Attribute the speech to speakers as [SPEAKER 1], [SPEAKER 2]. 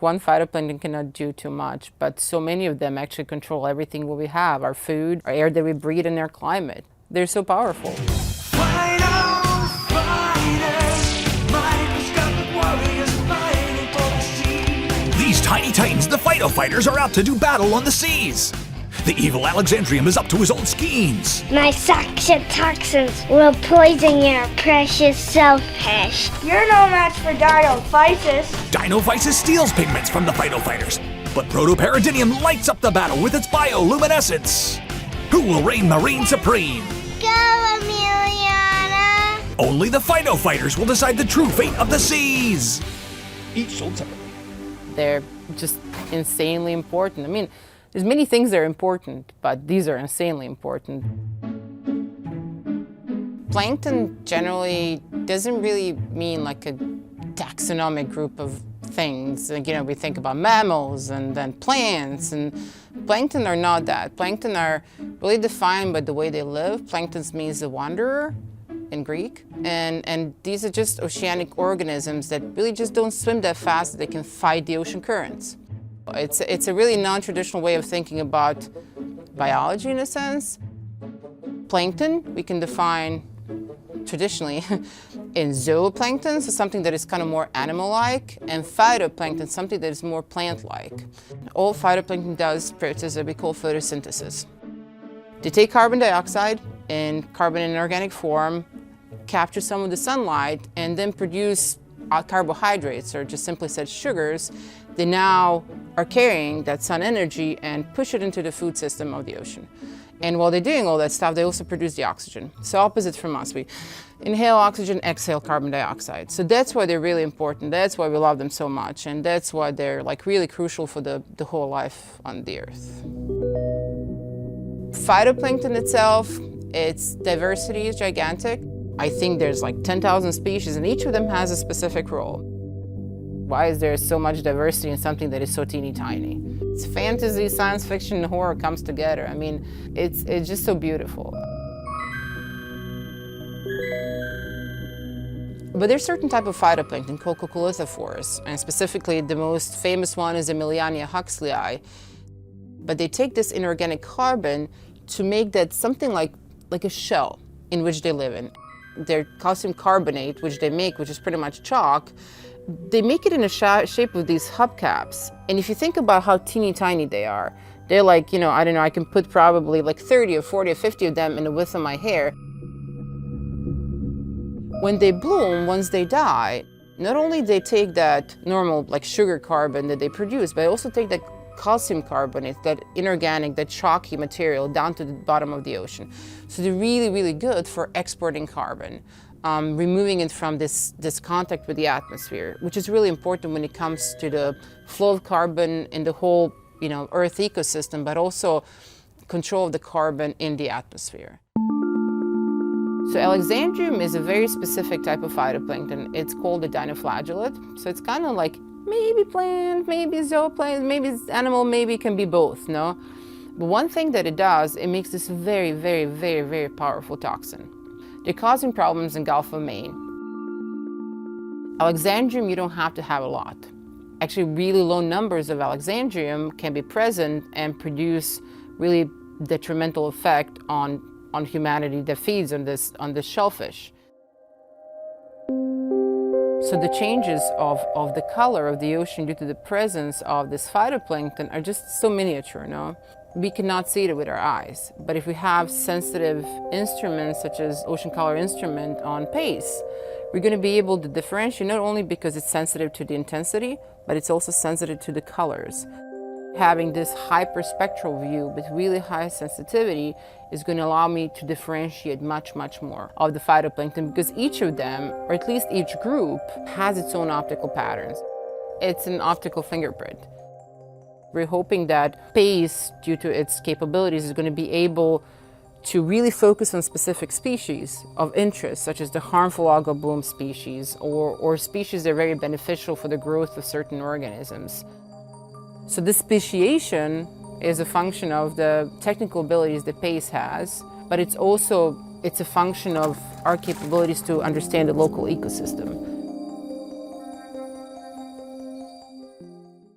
[SPEAKER 1] one phytoplankton cannot do too much, but so many of them actually control everything what we have, our food, our air that we breathe, and our climate. They're so powerful.
[SPEAKER 2] These tiny titans, the phytofighters, are out to do battle on the seas. The evil Alexandrium is up to his old schemes.
[SPEAKER 3] My suction toxins will poison your precious selfish.
[SPEAKER 4] You're no match for Dinophysis.
[SPEAKER 2] Dinophysis steals pigments from the phytofighters, but Protoparadinium lights up the battle with its bioluminescence. Who will reign marine supreme?
[SPEAKER 3] Go, Emiliana!
[SPEAKER 2] Only the phytofighters will decide the true fate of the seas. Each sold separately.
[SPEAKER 1] They're just insanely important. I mean, there's many things that are important, but these are insanely important. Plankton generally doesn't really mean like a taxonomic group of things. Like, you know, we think about mammals and then plants, and plankton are not that. Plankton are really defined by the way they live. Plankton means the wanderer in Greek, and these are just oceanic organisms that really just don't swim that fast that they can fight the ocean currents. It's a really non-traditional way of thinking about biology in a sense. Plankton we can define traditionally in zooplankton, so something that is kind of more animal-like, and phytoplankton, something that is more plant-like. All phytoplankton does process that we call photosynthesis. They take carbon dioxide and carbon in organic form, capture some of the sunlight, and then produce carbohydrates, or just simply said sugars. They now are carrying that sun energy and push it into the food system of the ocean. And while they're doing all that stuff, they also produce the oxygen. So opposite from us, we inhale oxygen, exhale carbon dioxide. So that's why they're really important. That's why we love them so much. And that's why they're like really crucial for the whole life on the earth. Phytoplankton itself, its diversity is gigantic. I think there's like 10,000 species, and each of them has a specific role. Why is there so much diversity in something that is so teeny tiny? It's fantasy, science fiction, and horror comes together. I mean, it's just so beautiful. But there's certain type of phytoplankton called coccolithophores, and specifically the most famous one is Emiliania huxleyi. But they take this inorganic carbon to make that something like a shell in which they live in. Their calcium carbonate, which they make, which is pretty much chalk, they make it in a shape of these hubcaps. And if you think about how teeny tiny they are, they're like, you know, I don't know, I can put probably like 30 or 40 or 50 of them in the width of my hair. When they bloom, once they die, not only they take that normal like sugar carbon that they produce, but they also take that calcium carbonate, that inorganic, that chalky material down to the bottom of the ocean. So they're really, really good for exporting carbon, removing it from this contact with the atmosphere, which is really important when it comes to the flow of carbon in the whole, you know, Earth ecosystem, but also control of the carbon in the atmosphere. So Alexandrium is a very specific type of phytoplankton. It's called a dinoflagellate. So it's kind of like maybe plant, maybe zooplankton, maybe it's animal, maybe it can be both, no? But one thing that it does, it makes this very, very, very, very powerful toxin. They're causing problems in Gulf of Maine. Alexandrium, you don't have to have a lot. Actually, really low numbers of Alexandrium can be present and produce really detrimental effect on humanity that feeds on this shellfish. So the changes of the color of the ocean due to the presence of this phytoplankton are just so miniature, no? We cannot see it with our eyes, but if we have sensitive instruments such as ocean color instrument on PACE, we're going to be able to differentiate, not only because it's sensitive to the intensity, but it's also sensitive to the colors. Having this hyperspectral view with really high sensitivity is going to allow me to differentiate much, much more of the phytoplankton, because each of them, or at least each group, has its own optical patterns. It's an optical fingerprint. We're hoping that PACE, due to its capabilities, is going to be able to really focus on specific species of interest, such as the harmful algal bloom species, or species that are very beneficial for the growth of certain organisms. So this speciation is a function of the technical abilities that PACE has, but it's a function of our capabilities to understand the local ecosystem.